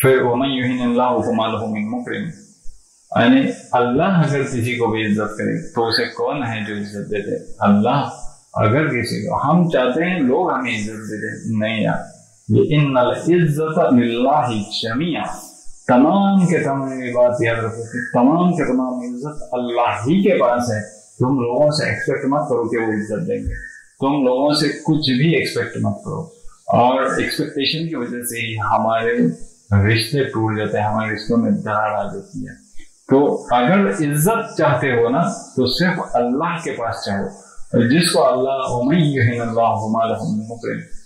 फिर वमन युहिनिल्लाहु फमा लहु मिन मुकरिम, यानी अल्लाह अगर किसी को भी इज्जत करे तो उसे कौन है जो इज्जत दे दे? अल्लाह अगर किसी को, हम चाहते हैं लोग हमें इज्जत दे दे, नहीं यार, ये इन्नल इज्जत लिल्लाहि जमीआ, तमाम के तमाम, ये बात याद रखो कि तमाम के तमाम इज्जत अल्लाह ही के पास है। तुम लोगों से एक्सपेक्ट मत करो कि वो इज्जत देंगे, तुम लोगों से कुछ भी एक्सपेक्ट मत करो, और एक्सपेक्टेशन की वजह से ही हमारे रिश्ते टूट जाते हैं, हमारे रिश्तों में दरार आ जाती है। तो अगर इज्जत चाहते हो ना तो सिर्फ अल्लाह के पास चाहो, जिसको अल्लाह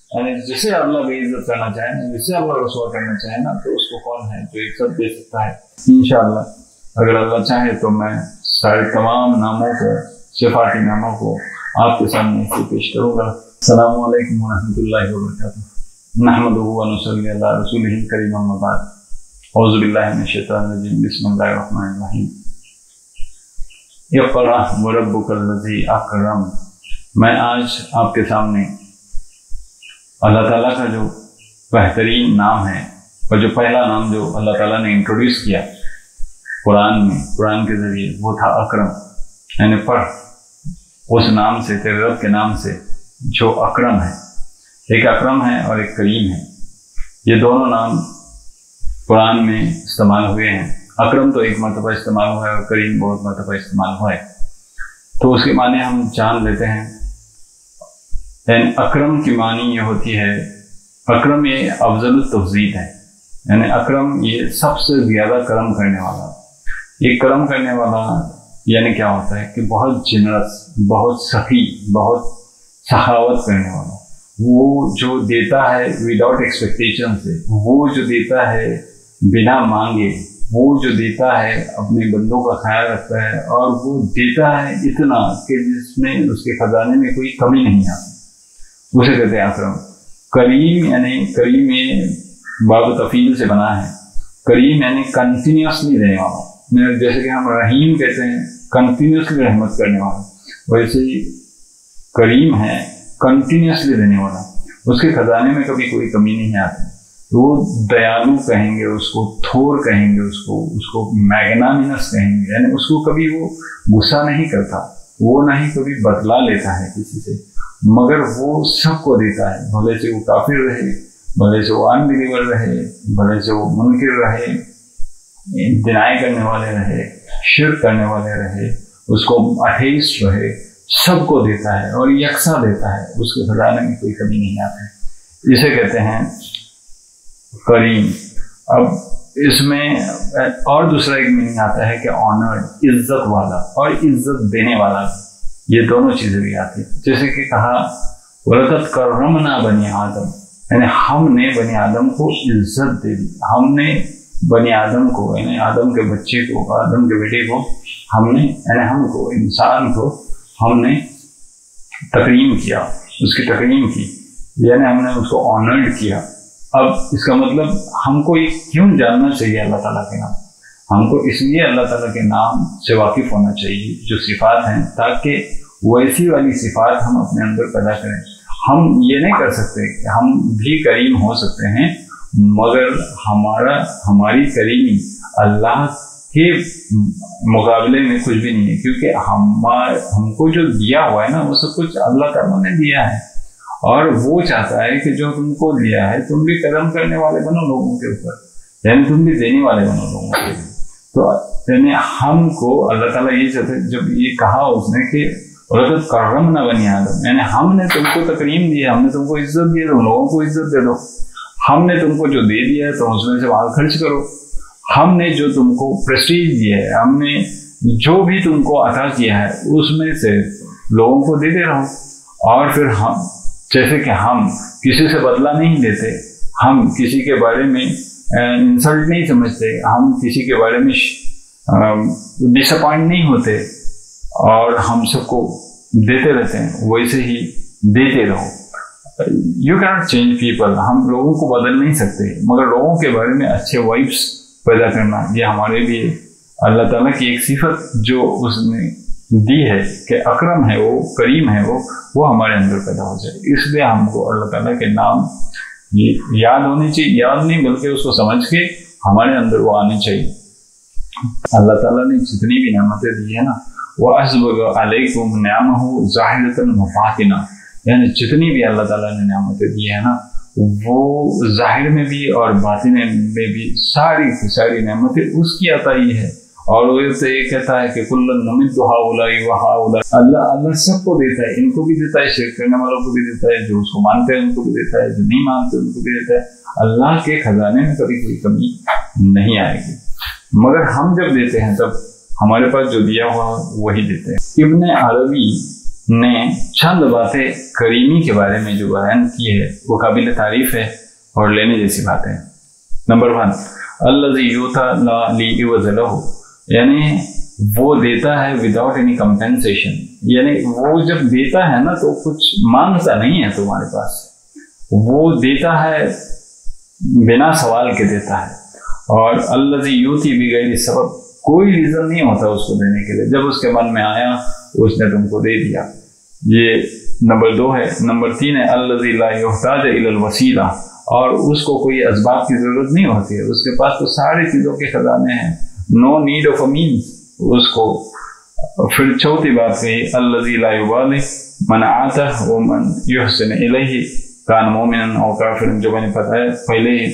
यानी जिसे अल्लाह बेइज्जत करना चाहे ना, जिसे अल्लाह रसूल करना चाहे ना, तो उसको कौन है जो इज्जत दे सकता है? इंशाअल्लाह अगर अल्लाह चाहे तो मैं सारे तमाम नामों को, सिफाती नामों को आपके सामने से पेश करूंगा। अस्सलामु अलैकुम व रहमतुल्लाहि व बरकातुहू। नहमदुहु व नुसल्ली अला रसूलिहिल करीम, अम्मा बाद। औज़ु बिल्लाहि मिनश शैतानिर रजीम, बिस्मिल्लाहिर रहमानिर रहीम। इक़रा व रब्बुकल लज़ी अकरम। मैं आज आपके सामने अल्लाह ताला का जो बेहतरीन नाम है, और जो पहला नाम जो अल्लाह ताला ने इंट्रोड्यूस किया कुरान में, कुरान के जरिए, वो था अकरम, यानी पढ़ उस नाम से, तेरे रब के नाम से जो अकरम है। एक अकरम है और एक करीम है, ये दोनों नाम कुरान में इस्तेमाल हुए हैं। अकरम तो एक मरतबा इस्तेमाल हुआ है और करीम बहुत मरतबा इस्तेमाल हुआ है। तो उसके माने हम जान लेते हैं। यानी अकरम की मानी ये होती है, अकरम ये अफजल तफजील है, यानी अकरम ये सबसे ज़्यादा करम करने वाला। ये करम करने वाला यानी क्या होता है कि बहुत जिनरस, बहुत सखी, बहुत सखावत करने वाला। वो जो देता है विदाउट एक्सपेक्टेशन से, वो जो देता है बिना मांगे, वो जो देता है अपने बंदों का ख्याल रखता है, और वो देता है इतना कि जिसमें उसके खजाने में कोई कमी नहीं आती, उसे कहते हैं अकरम। करीम यानी, करीम ये बाब तफील से बना है। करीम यानी कंटिन्यूसली देने वाला, जैसे कि हम रहीम कहते हैं कंटिन्यूसली रहमत करने वाला, वैसे ही करीम है कंटिन्यूसली देने वाला, उसके खजाने में कभी कोई कमी नहीं आती। वो दयालु कहेंगे उसको, थोर कहेंगे उसको मैग्नानिमस कहेंगे, यानी उसको कभी वो गुस्सा नहीं करता, वो ना ही कभी बदला लेता है किसी से, मगर वो सबको देता है, भले से वो काफिर रहे, भले से वो अनबिलीवर रहे, भले से वो मुनकिर रहे, डिनाई करने वाले रहे, शिर्क करने वाले रहे, उसको अथेइस्ट रहे, सबको देता है और यकसा देता है, उसके खजाने में कोई कमी नहीं आती। इसे कहते हैं करीम। अब इसमें और दूसरा एक मीनिंग आता है कि ऑनर्ड, इज्जत वाला और इज्जत देने वाला, ये दोनों चीजें भी आती है। जैसे कि कहा वलक़द कररमना बनी आदम, यानी हमने बनी आदम को इज्जत दे दी। हमने बनी आदम को, यानी आदम के बच्चे को, आदम के बेटे को हमने, यानी हमको, इंसान को हमने तकरीम किया, उसकी तकरीम की, यानी हमने उसको ऑनर्ड किया। अब इसका मतलब हमको ये क्यों जानना चाहिए अल्लाह ताला के नाम? हमको इसलिए अल्लाह ताला के नाम से वाकिफ होना चाहिए जो सिफात हैं, ताकि वैसी वाली सिफात हम अपने अंदर पैदा करें। हम ये नहीं कर सकते कि हम भी करीम हो सकते हैं, मगर हमारी करीमी अल्लाह के मुकाबले में कुछ भी नहीं है, क्योंकि हमको जो दिया हुआ है ना, वो सब कुछ अल्लाह ताला ने दिया है, और वो चाहता है कि जो तुमको दिया है तुम भी करम करने वाले बनो लोगों के ऊपर, यानी तुम भी देने वाले बनो लोगों के लिए। तो यानी हमको अल्लाह ताला ये चाहते, जब ये कहा उसने कि वलक़द कररमना बनी आदम, यानी हमने तुमको तकरीम दिया, हमने तुमको इज्जत दी, तुम लोगों को इज्जत दे दो। हमने तुमको जो दे दिया है तो उसमें से माल खर्च करो। हमने जो तुमको प्रेस्टीज दिया है, हमने जो भी तुमको अता किया है, उसमें से लोगों को देते रहो। और फिर हम, जैसे कि हम किसी से बदला नहीं लेते, हम किसी के बारे में इंसल्ट नहीं समझते, हम किसी के बारे में डिसअपॉइंट नहीं होते, और हम सबको देते रहते हैं, वैसे ही देते रहो। You can not change people, हम लोगों को बदल नहीं सकते, मगर लोगों के बारे में अच्छे वाइब्स पैदा करना, ये हमारे लिए अल्लाह ताला की एक सिफत जो उसने दी है कि अकरम है वो, करीम है वो हमारे अंदर पैदा हो जाए। इसलिए हमको अल्लाह ताला के नाम ये याद होने चाहिए, याद नहीं बल्कि उसको समझ के हमारे अंदर वो आनी चाहिए। अल्लाह ताला ने जितनी भी नेमतें दी है ना, वो अस्बग अलैकुम निअमहु ज़ाहिरतन व बातिना, यानी जितनी भी अल्लाह ताला ने नेमतें दी है ना, वो जाहिर में भी और बातिन में भी सारी की सारी नेमतें उसकी अताई है। और वो तो ये कहता है कि कुल्लन नुमिद्दु हाउलाई व हाउलाई, अल्लाह सबको देता है, इनको भी देता है, शिरक करने वालों को भी देता है, जो उसको मानते हैं उनको भी देता है, जो नहीं मानते उनको भी देता है। अल्लाह के खजाने में कभी कोई कमी नहीं आएगी। मगर हम जब देते हैं तब हमारे पास जो दिया हुआ वही देते हैं। इब्न अरबी ने चंद बातें करीमी के बारे में जो बयान की है वो काबिल तारीफ है और लेने जैसी बात है। नंबर 1, अल्लज़ी युता ला लिइवज़ लहु, यानी वो देता है विदाउट एनी कंपेंसेशन, यानी वो जब देता है ना तो कुछ मांगता नहीं है तुम्हारे पास, वो देता है बिना सवाल के देता है। और अल्लज़ी युती बिगैरि सबब, कोई रीजन नहीं होता उसको देने के लिए, जब उसके मन में आया उसने तुमको दे दिया। ये नंबर 2 है। नंबर 3 है अल्लज़ी ला युहताज इलल वसीला, और उसको कोई असबाब की जरूरत नहीं होती है, उसके पास तो सारी चीजों के खजाने हैं, no need of a means उसको। फिर चौथी बात कही अल्लज़ी ला युबाली मन आता व मन युहसिन इलैहि कान मोमिनन औ काफिरन, जो मैंने बताया पहले ही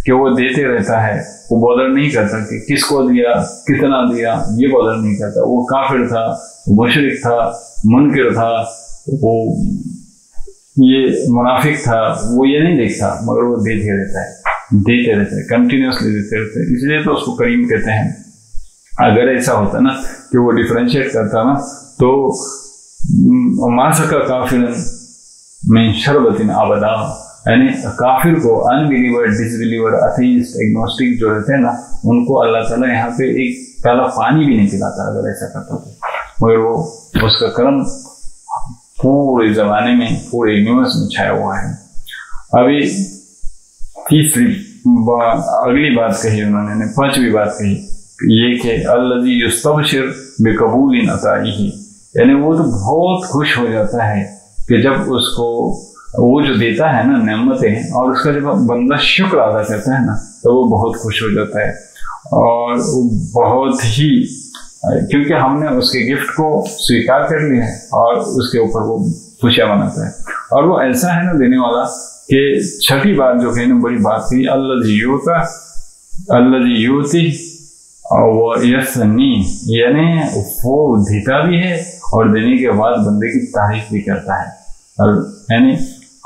कि वो देते रहता है, वो बॉदर नहीं करता कि किसको दिया कितना दिया, ये बॉदर नहीं करता। वो काफिर था, वो मुशरिक था, मुनकिर था, वो ये मुनाफिक था, वो ये नहीं देखता, मगर वो देते रहता है, कंटिन्यूसली देते रहते हैं। इसलिए तो उसको करीम कहते हैं। अगर ऐसा होता ना कि वो डिफरेंशिएट करता ना तो मासका काफिरन में शरबतिन अबदा, यानी काफिर को, अनबिलीवर, डिसबिलीवर, अथीस्ट, एग्नोस्टिक जो रहते हैं ना, उनको अल्लाह ताला यहाँ पे एक प्याला पानी भी नहीं पिलाता अगर ऐसा करता तो। मगर वो उसका करम पूरे जमाने में, पूरे यूनिवर्स में छाया हुआ है। अभी तीसरी अगली बात कही उन्होंने, 5वीं बात कही ये कि अल्लज़ी युस्तबशिर बिकबूलिन अताइही, यानी वो तो बहुत खुश हो जाता है कि जब उसको वो जो देता है ना नेमतें, और उसका जब बंदा शुक्र अदा करता है ना तो वो बहुत खुश हो जाता है। और वो बहुत ही, क्योंकि हमने उसके गिफ्ट को स्वीकार कर लिया है और उसके ऊपर वो खुशियाँ मनाता है। और वो ऐसा है ना देने वाला कि 6ठी बात जो कहने बड़ी बात थी, अल्लज़ी युती और वो यसनी, यानी वो देता भी है और देने के बाद बंदे की तारीफ भी करता है। और यानी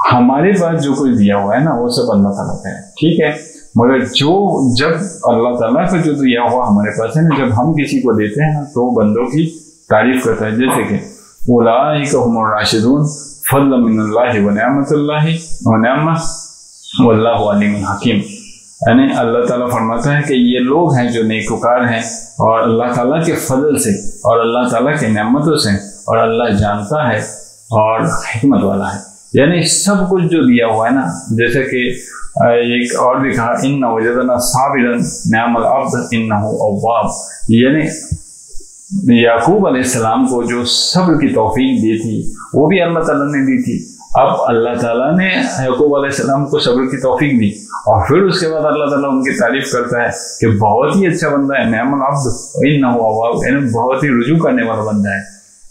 हमारे पास जो कुछ दिया हुआ है ना वो सब अल्लाह ताला का है, ठीक है, मगर जो जब अल्लाह ताला का जो दिया हुआ हमारे पास है ना, जब हम किसी को देते हैं ना तो बंदों की तारीफ करता है। जैसे कि उलाइका हुमुर राशिदून फज़्लन मिनल्लाहि व निअमतुल्लाहि व निअमह वल्लाहु अलीमुन हकीम, यानी अल्लाह ताला फरमाता है कि ये लोग हैं जो नेककार हैं और अल्लाह ताला के फजल से और अल्लाह ताला के नेमतों से, और अल्लाह जानता है और हिकमत वाला है। यानी सब कुछ जो दिया हुआ है ना, जैसे कि एक और भी कहा इन्ना वजदना साबिरन निअमल अब्द इन्नहु अव्वाब, यानी याकूब अलैहिस्सलाम को जो सब्र की तौफीक दी थी वो भी अल्लाह ताला ने दी थी। अब अल्लाह ताला ने याकूब अलैहिस्सलाम को सब्र की तौफीक दी और फिर उसके बाद अल्लाह ताला उनकी तारीफ करता है कि बहुत ही अच्छा बंदा है, निअमल अब्द इन्नहु अव्वाब, यानी बहुत ही रुजू करने वाला बंदा है।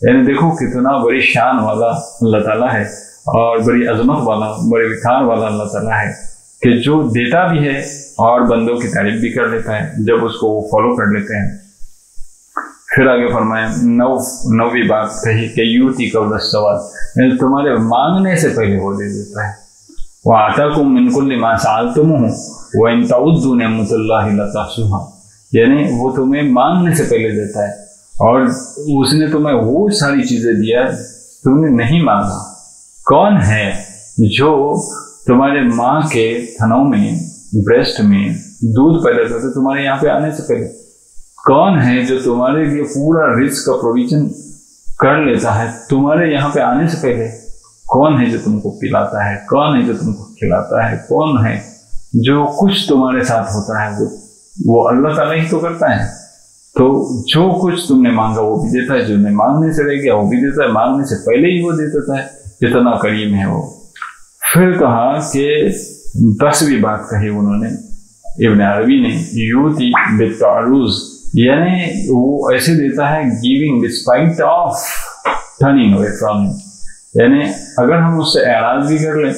यानी देखो कितना बड़ी शान वाला अल्लाह ताला है और बड़ी अजमत वाला, बड़े विकार वाला अल्लाह ताला है कि जो देता भी है और बंदों की तारीफ भी कर लेता है जब उसको वो फॉलो कर लेते हैं। फिर आगे फरमाया 9वीं बात कही कि यूती कब्ल सवाल, तुम्हारे मांगने से पहले वो दे देता है। वह आताकुम मिन कुल्ली मा सअलतमुहु व इन तउद्दू निअमतल्लाहि ला तुहसूहा, यानी वो तुम्हें मांगने से पहले देता है और उसने तुम्हें वो सारी चीजें दिया तुमने नहीं मांगा। कौन है जो तुम्हारे माँ के थनों में, ब्रेस्ट में दूध पैदा करते तुम्हारे यहाँ पे आने से पहले? कौन है जो तुम्हारे लिए पूरा रिस्क का प्रोविजन कर लेता है तुम्हारे यहाँ पे आने से पहले? कौन है जो तुमको पिलाता है? कौन है जो तुमको खिलाता है? कौन है जो कुछ तुम्हारे साथ होता है वो अल्लाह ताला ही तो करता है। तो जो कुछ तुमने मांगा वो भी देता है, जो नहीं मांगने से रह गया वो भी देता है, मांगने से पहले ही वो दे देता है, इतना करीम है वो। फिर कहा कि 10वीं बात कही उन्होंने, ابن عربی نے یوتی بالتعرض یعنی وہ ایسے دیتا ہے giving despite of turning away from ہم، یعنی اگر ہم اس سے اعراض بھی کر لیں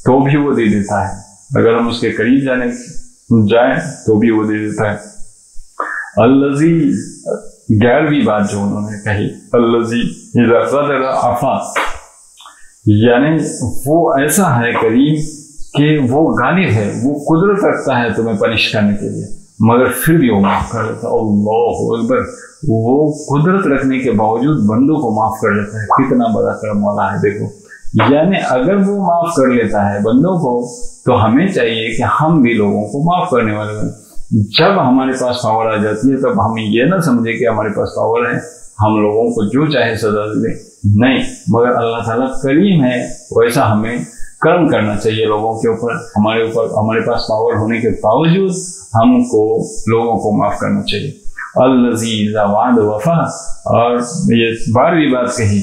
تو بھی وہ دے دیتا ہے، اگر ہم اس کے قریب جائیں تو بھی وہ دے دیتا ہے۔ الذی 11ویں بات جو انہوں نے کہی، الذی اذا قدر عفا، یعنی وہ ایسا ہے کریم کہ وہ غالب ہے، وہ قدرت رکھتا ہے تمہیں پنش کرنے کے لیے مگر پھر بھی وہ معاف کر لیتا ہے۔ اللہ اکبر، وہ قدرت رکھنے کے باوجود بندوں کو معاف کر لیتا ہے، کتنا بڑا کرم والا ہے دیکھو۔ یعنی اگر وہ معاف کر لیتا ہے بندوں کو تو ہمیں چاہیے کہ ہم بھی لوگوں کو معاف کرنے والے بنیں۔ جب ہمارے پاس پاور آ جاتی ہے تب ہم یہ نہ سمجھے کہ ہمارے پاس پاور ہے ہم لوگوں کو جو چاہے سزا دے دیں، نہیں، مگر اللہ تعالیٰ کریم ہے، ویسا ہمیں کرم کرنا چاہیے لوگوں کے اوپر، ہمارے پاس پاور ہونے کے باوجود ہم کو لوگوں کو معاف کرنا چاہیے۔ الذی اذا وعد وفا، اور یہ 12ویں بات کہی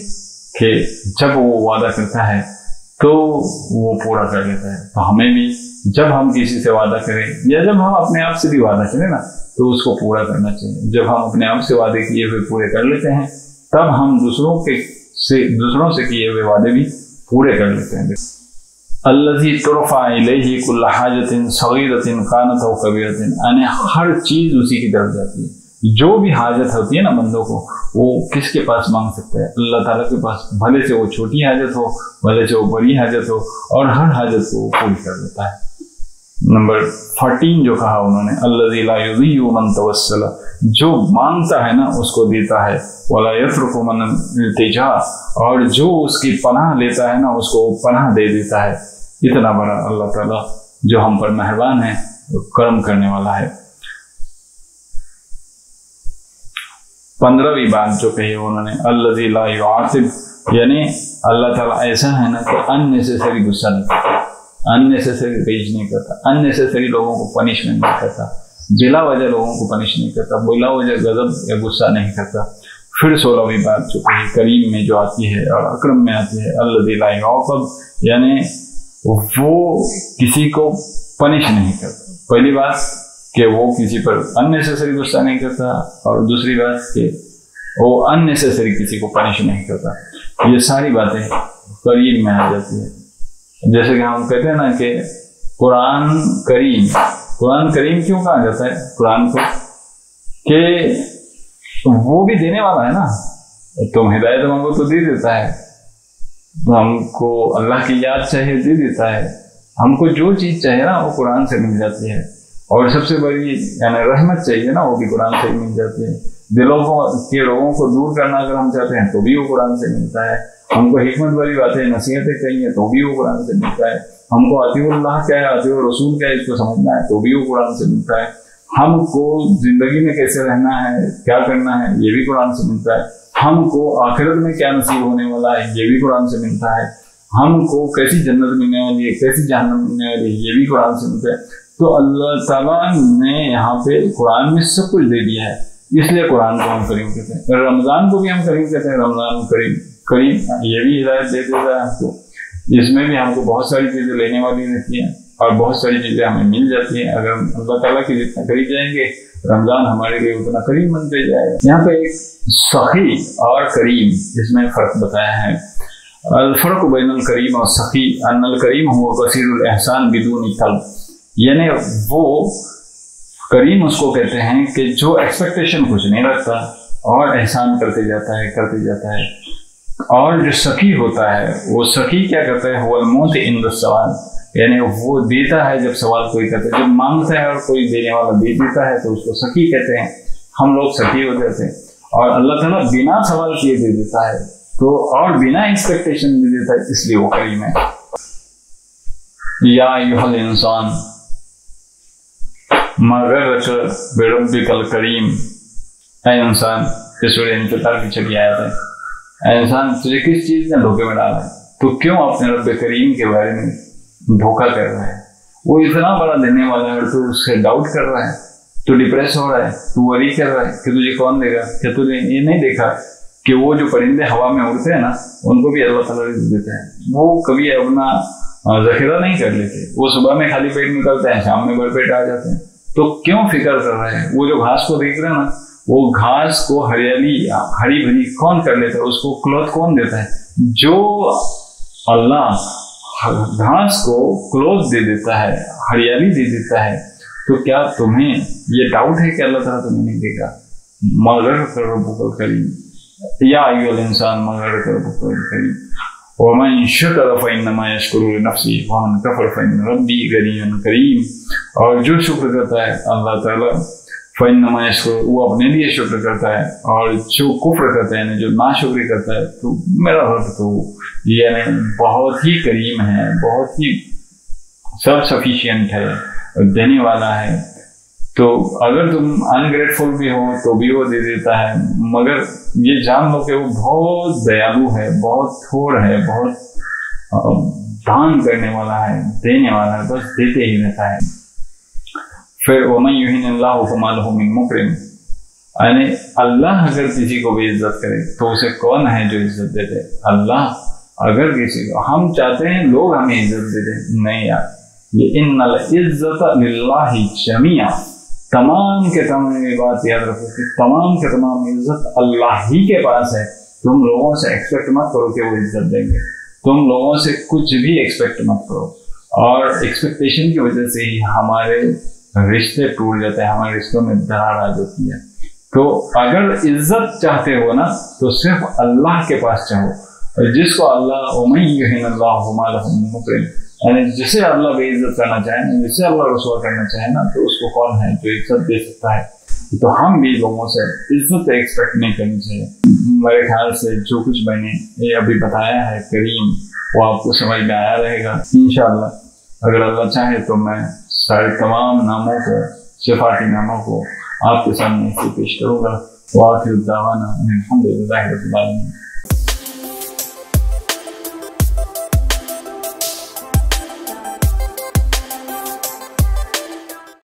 کہ جب وہ وعدہ کرتا ہے تو وہ پورا کر لیتا ہے، تو ہمیں بھی جب ہم کسی سے وعدہ کریں یا جب ہم اپنے آپ سے بھی وعدہ کریں نا تو اس کو پورا کرنا چاہیے۔ جب ہم اپنے آپ سے وعدے کیے ہوئے پورے کر لیتے ہیں تب ہم دوسروں سے کیے ہوئے وعدے بھی پورے کر لیتے ہیں۔ الذی ترفع الیہ کل حاجۃ صغیرۃ کانت او کبیرۃ، یعنی ہر چیز اسی کی طرف جاتی ہے، جو بھی حاجت ہوتی ہے نا بندوں کو وہ کس کے پاس مانگ سکتا ہے؟ اللہ تعالیٰ کے پاس، بھلے سے وہ چھوٹی حاجت ہو بھلے سے وہ بڑی حاجت ہو، اور ہر حاجت کو وہ پوری کر دیتا ہے۔ نمبر 14 جو کہا انہوں نے، الذی لا یضیع من توسل، جو مانگتا ہے نا اس کو دیتا ہے، ولا یترک من التجا، اور جو اس کی پناہ لیتا ہے نا اس کو پناہ دے دیتا ہے۔ اتنا بڑا اللہ تعالیٰ جو ہم پر مہربان ہے، کرم کرنے والا ہے۔ 15ویں بات جو کہی انہوں نے، الذی لا یعاتب، یعنی اللہ تعالیٰ ایسا ہے نا کہ اننیسیسری غصہ نہیں کرتا، اننیسیسری ریج نہیں کرتا، اننیسیسری لوگوں کو پنشمنٹ نہیں کرتا، بلا وجہ لوگوں کو پنش نہیں کرتا، بلا وجہ غضب یا غصہ نہیں کرتا۔ پھر 16ویں بات جو کہی کریم میں جو آتی ہے اور اکرم میں آتی ہے، الذی لا یعاقب، یعنی وہ کسی کو پنش نہیں کرتا۔ پہلی بات کہ وہ کسی پر اننیسیسری غصہ نہیں کرتا، اور دوسری بات کہ وہ اننیسیسری کسی کو پنش نہیں کرتا۔ یہ ساری باتیں کریم میں آ جاتی ہے۔ جیسے کہ ہم کہتے ہیں نا کہ قرآن کریم کیوں کہا جاتا ہے قرآن کو؟ کہ وہ بھی دینے والا ہے نا، تم ہدایت مانگو تو دے دیتا ہے، ہم کو اللہ کی یاد چاہیے دے دیتا ہے، ہم کو جو چیز چاہیے نا وہ قرآن سے مل جاتی ہے، اور سب سے بڑی یعنی رحمت چاہیے نا وہ بھی قرآن سے مل جاتی ہے۔ دلوں کے لوگوں کو دور کرنا اگر ہم چاہتے ہیں تو بھی وہ قرآن سے ملتا ہے، ہم کو حکمت والی باتیں نصیحتیں چاہیے تو بھی وہ قرآن سے ملتا ہے، ہم کو اطیع اللہ کیا ہے اطیع الرسول کیا ہے اس کو سمجھنا ہے تو بھی وہ قرآن سے ملتا ہے، ہم کو زندگی میں کیسے رہنا ہے کیا کرنا ہے یہ بھی قرآن سے ملتا ہے، ہم کو آخرت میں کیا نصیب ہونے والا ہے یہ بھی قرآن سے ملتا ہے، ہم کو کیسی جنت ملنے والی ہے کیسی جہنم ملنے والی ہے یہ بھی قرآن سے ملتا ہے۔ تو اللہ تعالیٰ نے یہاں پہ قرآن میں سب کچھ دے دیا ہے، اس لیے قرآن کو ہم کریم کہتے ہیں۔ رمضان کو بھی ہم کریم کہتے ہیں، رمضان کریم یہ بھی ہدایت دے دیتا ہے ہم کو، اس میں بھی ہم کو بہت ساری چیزیں لینے والی رہتی ہیں اور بہت ساری چیزیں ہمیں مل جاتی ہیں۔ اگر ہم اللہ تعالیٰ کے جتنا قریب جائیں گے رمضان ہمارے لیے اتنا کریم بنتے جائے گا۔ یہاں پہ ایک سخی اور کریم اس میں فرق بتایا ہے۔ الفرق بین الکریم اور سخی ان الکریم ہوا کثیر الاحسان بدون طلب، یعنی وہ کریم اس کو کہتے ہیں کہ جو ایکسپیکٹیشن کچھ نہیں رکھتا اور احسان کرتے جاتا ہے، اور جو سخی ہوتا ہے وہ سخی کیا کرتا ہے، هو المعطی عند السؤال، یعنی وہ دیتا ہے جب سوال کوئی کرتا ہے، جب مانگتا ہے اور کوئی دینے والا دے دیتا ہے تو اس کو سخی کہتے ہیں۔ ہم لوگ سخی ہو جاتے ہیں، اور اللہ تعالیٰ بنا سوال کیے دے دیتا ہے تو اور بنا ایکسپیکٹیشن دے دیتا ہے، اس لیے وہ کریم ہے۔ یا ایھا الانسان ما غرک بربک الکریم، اے انسان، یہ سورہ انفطار کی چھٹی آیت ہے، اے انسان تجھے کس چیز نے دھوکے میں ڈالا ہے، تو کیوں اپنے رب کریم کے بارے میں دھوکہ کر رہا ہے؟ وہ اتنا بڑا دینے والا ہے اور تو اس سے ڈاؤٹ کر رہا ہے، تو ڈپریس ہو رہا ہے، تو وری کر رہا ہے کہ تجھے کون دے گا؟ کیا تجھے یہ نہیں دیکھا کہ وہ جو پرندے ہوا میں اڑتے ہیں نا ان کو بھی اللہ تعالیٰ رزق دیتے ہیں، وہ کبھی اپنا ذخیرہ نہیں کر لیتے، وہ صبح میں خالی پیٹ نکلتے ہیں شام میں بھر پیٹ آ جاتے ہیں، तो क्यों फिक्र कर रहे हैं? वो जो घास को देख रहे हैं ना, वो घास को हरियाली हरी भरी कौन कर लेता है? उसको क्लॉथ कौन देता है? जो अल्लाह घास को क्लॉथ दे देता है, हरियाली दे देता है, तो क्या तुम्हें ये डाउट है कि अल्लाह ताला तुम्हें नहीं देगा? मगर रब्बुकल करीम या अय्युहल इंसान मगर रब्बुकल करीम वमन शुक्र फइन्नमा यशकुरु लिनफ्सी वमन कफर फइन्न रब्बी गनियुन करीम। और जो शुक्र करता है अल्लाह ताला फइन्नमा यशकुरु, वो अपने लिए शुक्र करता है, और जो कुफ्र करता है, जो नाशुक्री करता है, तो मेरा रब तो यानी बहुत ही करीम है, बहुत ही सब सफिशिएंट है, देने वाला है। तो अगर तुम अनग्रेटफुल भी हो तो भी वो दे देता है, मगर ये जान लो कि वो बहुत दयालु है, बहुत थोड़ है, बहुत दान करने वाला है, देने वाला है, बस देते ही रहता है। फिर वमन युहिनिल्लाहु फमा लहु मिन मुकरिम, यानी अल्लाह अगर किसी को भी इज्जत करे तो उसे कौन है जो इज्जत दे दे? अल्लाह अगर किसी को, हम चाहते हैं लोग हमें इज्जत दे दे, नहीं यार, ये इन्नल इज्जत लिल्लाहि जमीआ, तमाम के तमाम ये बात याद रखो कि तमाम के तमाम इज्जत अल्लाह ही के पास है। तुम लोगों से एक्सपेक्ट मत करो कि वो इज्जत देंगे, तुम लोगों से कुछ भी एक्सपेक्ट मत करो, और एक्सपेक्टेशन की वजह से ही हमारे रिश्ते टूट जाते हैं, हमारे रिश्तों में दरार आ जाती है। तो अगर इज्जत चाहते हो ना तो सिर्फ अल्लाह के पास चाहो, जिसको अल्लाह वमन युहिनिल्लाहु फमा लहु मिन मुकरिम, यानी जिसे अल्लाह बेइज्जत करना चाहे ना, जिसे अल्लाह रसवा करना चाहे ना, तो उसको कौन है जो इज्जत दे सकता है? तो हम भी लोगों से इज्जत एक्सपेक्ट नहीं करनी चाहिए। मेरे ख्याल से जो कुछ मैंने ये अभी बताया है करीम, वो आपको समझ में आया रहेगा इंशाअल्लाह। अगर अल्लाह चाहे तो मैं सारे तमाम नामों को, सिफाती नामों को आपके सामने पेश करूँगा। वाखिर दावाना अनिल हम्दुलिल्लाहि रब्बिल आलमीन।